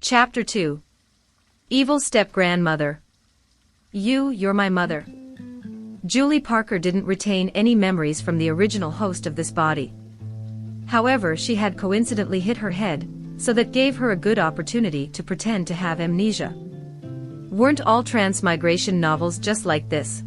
Chapter 2. Evil Step-Grandmother. You're my mother. Julie Parker didn't retain any memories from the original host of this body. However, she had coincidentally hit her head, so that gave her a good opportunity to pretend to have amnesia. Weren't all transmigration novels just like this?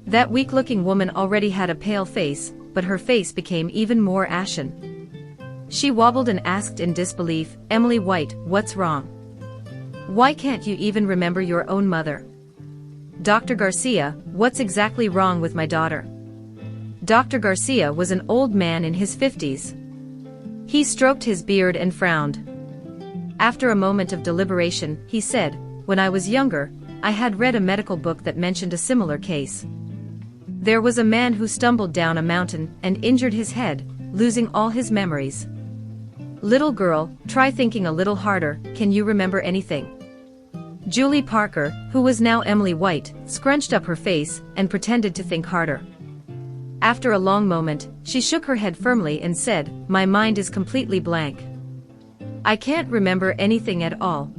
That weak-looking woman already had a pale face, but her face became even more ashen. She wobbled and asked in disbelief, "Emily White, what's wrong? Why can't you even remember your own mother?" "Dr. Garcia, what's exactly wrong with my daughter?" Dr. Garcia was an old man in his 50s. He stroked his beard and frowned. After a moment of deliberation, he said, "When I was younger, I had read a medical book that mentioned a similar case. There was a man who stumbled down a mountain and injured his head, losing all his memories. Little girl, try thinking a little harder, can you remember anything?" Julie Parker, who was now Emily White, scrunched up her face and pretended to think harder. After a long moment, she shook her head firmly and said, "My mind is completely blank. I can't remember anything at all.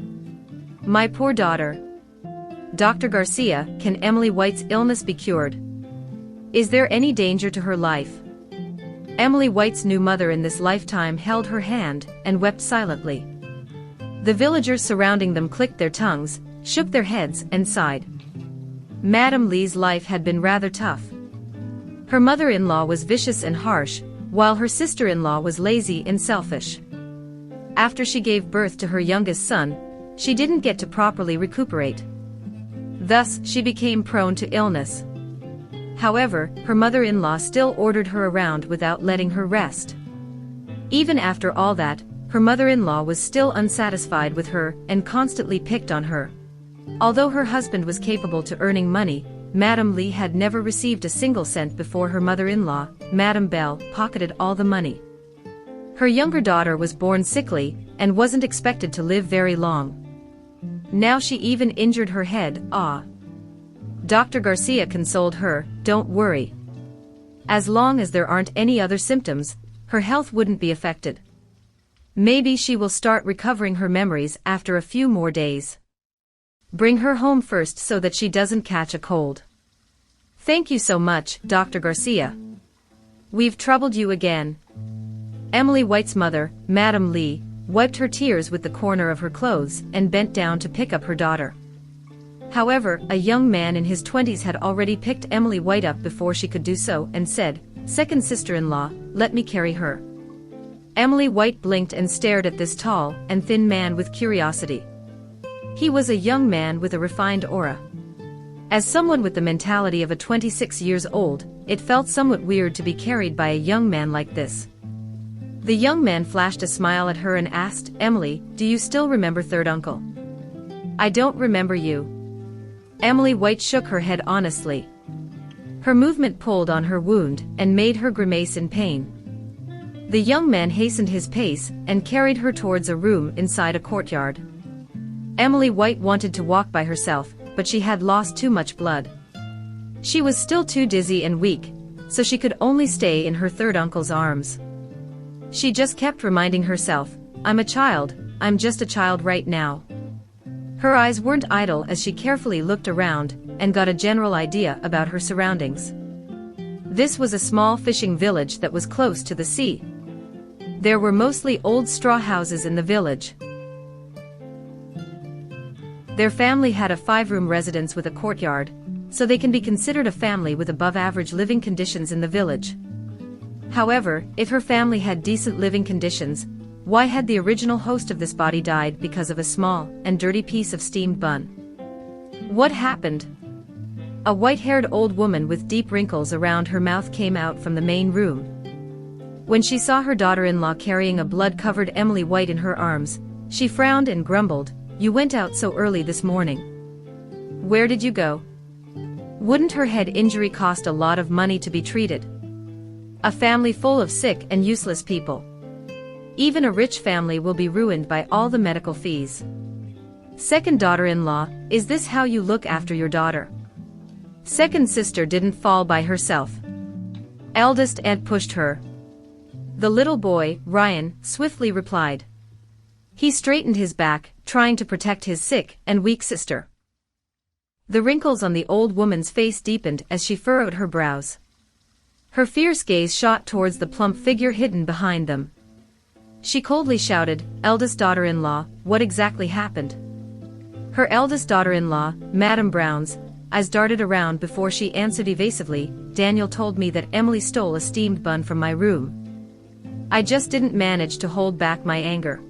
My poor daughter. Dr. Garcia, can Emily White's illness be cured? Is there any danger to her life?" Emily White's new mother in this lifetime held her hand and wept silently. The villagers surrounding them clicked their tongues, shook their heads and sighed. Madame Lee's life had been rather tough. Her mother-in-law was vicious and harsh, while her sister-in-law was lazy and selfish. After she gave birth to her youngest son, she didn't get to properly recuperate. Thus, she became prone to illness. However, her mother-in-law still ordered her around without letting her rest. Even after all that, her mother-in-law was still unsatisfied with her and constantly picked on her. Although her husband was capable to earning money, Madame Lee had never received a single cent before her mother-in-law, Madame Belle, pocketed all the money. Her younger daughter was born sickly and wasn't expected to live very long. Now she even injured her head. Dr. Garcia consoled her, "Don't worry. As long as there aren't any other symptoms, her health wouldn't be affected. Maybe she will start recovering her memories after a few more days. Bring her home first so that she doesn't catch a cold." "Thank you so much, Dr. Garcia. We've troubled you again." Emily White's mother, Madame Lee, wiped her tears with the corner of her clothes and bent down to pick up her daughter. However, a young man in his 20s had already picked Emily White up before she could do so and said, "Second sister-in-law, let me carry her." Emily White blinked and stared at this tall and thin man with curiosity. He was a young man with a refined aura. As someone with the mentality of a 26 years old, it felt somewhat weird to be carried by a young man like this. The young man flashed a smile at her and asked, "Emily, do you still remember third uncle?" "I don't remember you." Emily White shook her head honestly. Her movement pulled on her wound and made her grimace in pain. The young man hastened his pace and carried her towards a room inside a courtyard. Emily White wanted to walk by herself, but she had lost too much blood. She was still too dizzy and weak, so she could only stay in her third uncle's arms. She just kept reminding herself, "I'm a child, I'm just a child right now." Her eyes weren't idle as she carefully looked around and got a general idea about her surroundings. This was a small fishing village that was close to the sea. There were mostly old straw houses in the village. Their family had a 5-room residence with a courtyard, so they can be considered a family with above-average living conditions in the village. However, if her family had decent living conditions, why had the original host of this body died because of a small and dirty piece of steamed bun? What happened? A white-haired old woman with deep wrinkles around her mouth came out from the main room. When she saw her daughter-in-law carrying a blood-covered Emily White in her arms, she frowned and grumbled, "You went out so early this morning. Where did you go? Wouldn't her head injury cost a lot of money to be treated? A family full of sick and useless people. Even a rich family will be ruined by all the medical fees. Second daughter-in-law, is this how you look after your daughter?" Second sister didn't fall by herself. Eldest aunt pushed her. The little boy, Ryan, swiftly replied. He straightened his back, trying to protect his sick and weak sister. The wrinkles on the old woman's face deepened as she furrowed her brows. Her fierce gaze shot towards the plump figure hidden behind them. She coldly shouted, "Eldest daughter-in-law, what exactly happened?" Her eldest daughter-in-law, Madame Brown's, eyes darted around before she answered evasively, "Daniel told me that Emily stole a steamed bun from my room. I just didn't manage to hold back my anger."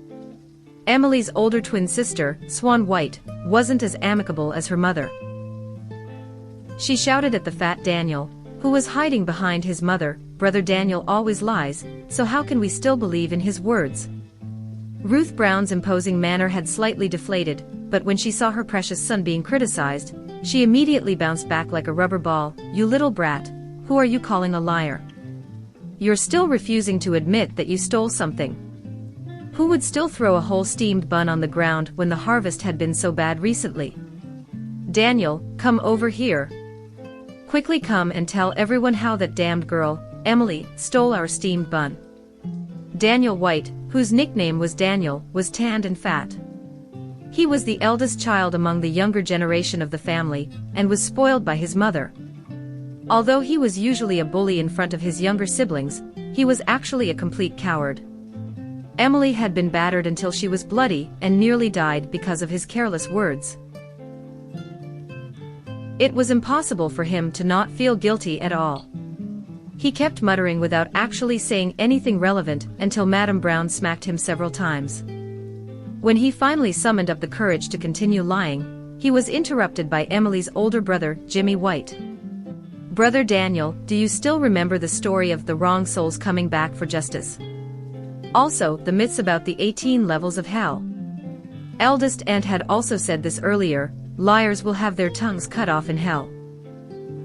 Emily's older twin sister, Swan White, wasn't as amicable as her mother. She shouted at the fat Daniel, who was hiding behind his mother, "Brother Daniel always lies, so how can we still believe in his words?" Ruth Brown's imposing manner had slightly deflated, but when she saw her precious son being criticized, she immediately bounced back like a rubber ball. "You little brat, who are you calling a liar? You're still refusing to admit that you stole something. Who would still throw a whole steamed bun on the ground when the harvest had been so bad recently? Daniel, come over here. Quickly come and tell everyone how that damned girl, Emily, stole our steamed bun." Daniel White, whose nickname was Daniel, was tanned and fat. He was the eldest child among the younger generation of the family, and was spoiled by his mother. Although he was usually a bully in front of his younger siblings, he was actually a complete coward. Emily had been battered until she was bloody and nearly died because of his careless words. It was impossible for him to not feel guilty at all. He kept muttering without actually saying anything relevant until Madame Brown smacked him several times. When he finally summoned up the courage to continue lying, he was interrupted by Emily's older brother, Jimmy White. "Brother Daniel, do you still remember the story of the wrong souls coming back for justice? Also, the myths about the 18 levels of hell?" Eldest aunt had also said this earlier, "Liars will have their tongues cut off in hell."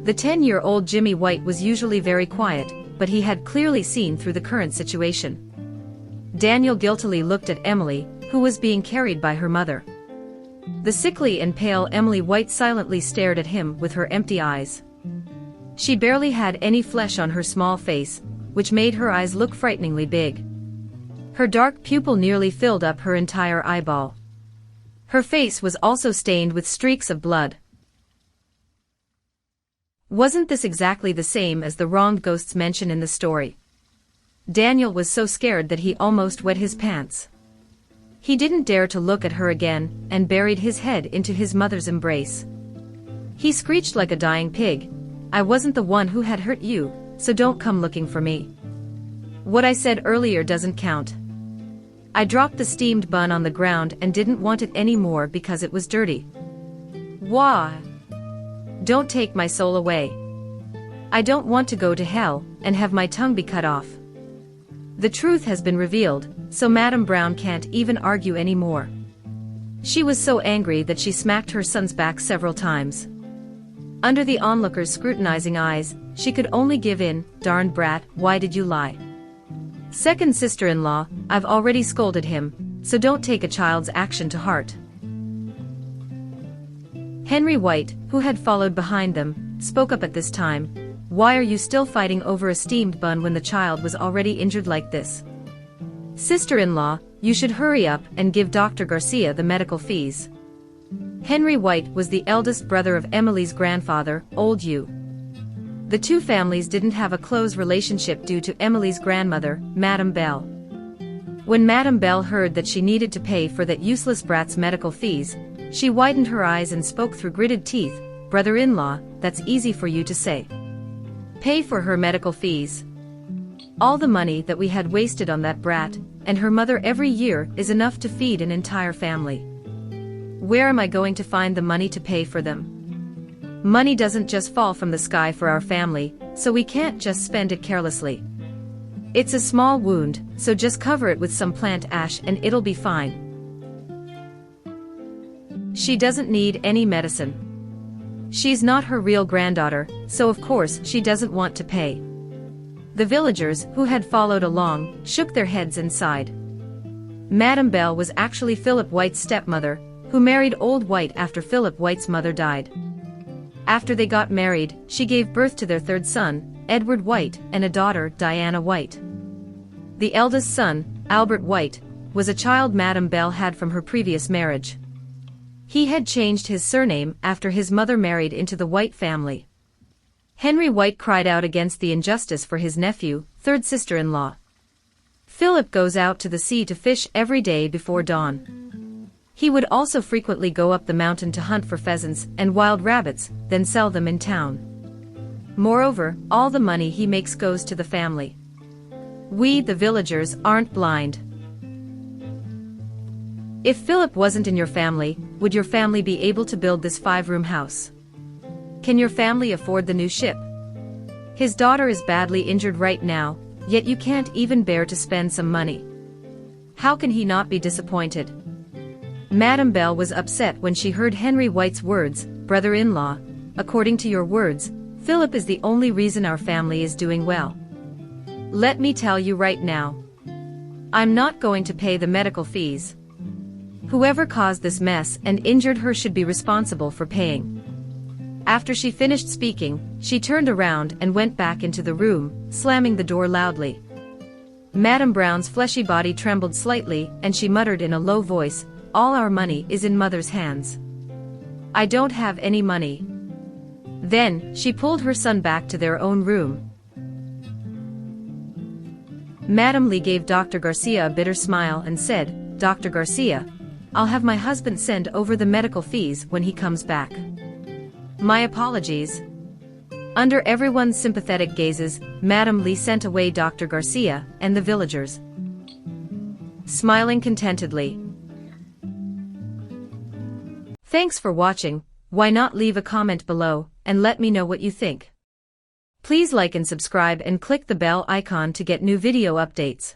The 10-year-old Jimmy White was usually very quiet, but he had clearly seen through the current situation. Daniel guiltily looked at Emily, who was being carried by her mother. The sickly and pale Emily White silently stared at him with her empty eyes. She barely had any flesh on her small face, which made her eyes look frighteningly big. Her dark pupil nearly filled up her entire eyeball. Her face was also stained with streaks of blood. Wasn't this exactly the same as the wronged ghosts mentioned in the story? Daniel was so scared that he almost wet his pants. He didn't dare to look at her again, and buried his head into his mother's embrace. He screeched like a dying pig, "I wasn't the one who had hurt you, so don't come looking for me. What I said earlier doesn't count. I dropped the steamed bun on the ground and didn't want it anymore because it was dirty. Why? Don't take my soul away. I don't want to go to hell and have my tongue be cut off." The truth has been revealed, so Madame Brown can't even argue anymore. She was so angry that she smacked her son's back several times. Under the onlookers' scrutinizing eyes, she could only give in, "Darned brat, why did you lie? Second sister-in-law, I've already scolded him, so don't take a child's action to heart." Henry White, who had followed behind them, spoke up at this time, "Why are you still fighting over a steamed bun when the child was already injured like this? Sister-in-law, you should hurry up and give Dr. Garcia the medical fees." Henry White was the eldest brother of Emily's grandfather, Old U. The two families didn't have a close relationship due to Emily's grandmother, Madame Bell. When Madame Bell heard that she needed to pay for that useless brat's medical fees, she widened her eyes and spoke through gritted teeth, "Brother-in-law, that's easy for you to say. Pay for her medical fees. All the money that we had wasted on that brat, and her mother every year is enough to feed an entire family. Where am I going to find the money to pay for them? Money doesn't just fall from the sky for our family, so we can't just spend it carelessly. It's a small wound, so just cover it with some plant ash and it'll be fine. She doesn't need any medicine. She's not her real granddaughter, so of course she doesn't want to pay." The villagers, who had followed along, shook their heads and sighed. Madame Bell was actually Philip White's stepmother, who married Old White after Philip White's mother died. After they got married, she gave birth to their third son, Edward White, and a daughter, Diana White. The eldest son, Albert White, was a child Madame Belle had from her previous marriage. He had changed his surname after his mother married into the White family. Henry White cried out against the injustice for his nephew, third sister-in-law. Philip goes out to the sea to fish every day before dawn. He would also frequently go up the mountain to hunt for pheasants and wild rabbits, then sell them in town. Moreover, all the money he makes goes to the family. We, the villagers, aren't blind. If Philip wasn't in your family, would your family be able to build this 5-room house? Can your family afford the new ship? His daughter is badly injured right now, yet you can't even bear to spend some money. How can he not be disappointed? Madame Belle was upset when she heard Henry White's words, brother-in-law. According to your words, Philip is the only reason our family is doing well. Let me tell you right now. I'm not going to pay the medical fees. Whoever caused this mess and injured her should be responsible for paying. After she finished speaking, she turned around and went back into the room, slamming the door loudly. Madame Brown's fleshy body trembled slightly and she muttered in a low voice, "All our money is in Mother's hands. I don't have any money." Then, she pulled her son back to their own room. Madame Lee gave Dr. Garcia a bitter smile and said, "Dr. Garcia, I'll have my husband send over the medical fees when he comes back." My apologies. Under everyone's sympathetic gazes, Madame Lee sent away Dr. Garcia and the villagers, smiling contentedly. Thanks for watching. Why not leave a comment below and let me know what you think. Please like and subscribe and click the bell icon to get new video updates.